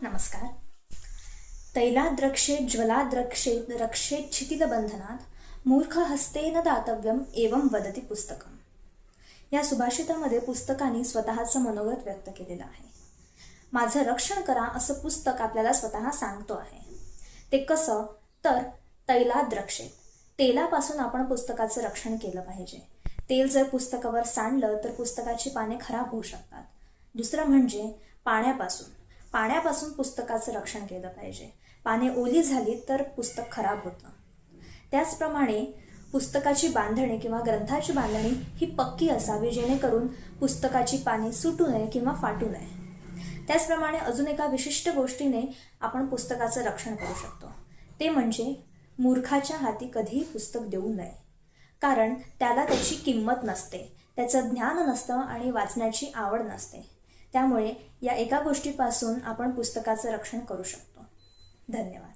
नमस्कार. तैलाद्रक्षे ज्वलाद्रक्षे रक्षे क्षितिलबंधनात मूर्ख हस्तेन दातव्यम एवं वदती पुस्तकम. या सुभाषितामध्ये पुस्तकाने स्वतःचं मनोगत व्यक्त केलेलं आहे. माझं रक्षण करा असं पुस्तक आपल्याला स्वतः सांगतो आहे. ते कसं तर तैलाद्रक्षे, तेलापासून आपण पुस्तकाचं रक्षण केलं पाहिजे. तेल जर पुस्तकावर सांडलं तर पुस्तकाची पाने खराब होऊ शकतात. दुसरं म्हणजे पाण्यापासून पुस्तकाचं रक्षण केलं पाहिजे. पाने ओली झाली तर पुस्तक खराब होतं. त्याचप्रमाणे पुस्तकाची बांधणी किंवा ग्रंथाची बांधणी ही पक्की असावी, जेणेकरून पुस्तकाची पाने सुटू नये किंवा फाटू नये. त्याचप्रमाणे अजून एका विशिष्ट गोष्टीने आपण पुस्तकाचं रक्षण करू शकतो. ते म्हणजे मूर्खाच्या हाती कधीही पुस्तक देऊ नये, कारण त्याला त्याची किंमत नसते, त्याचं ज्ञान नसतं आणि वाचण्याची आवड नसते. त्यामुळे या एका गोष्टीपासून आपण पुस्तकाचं रक्षण करू शकतो. धन्यवाद.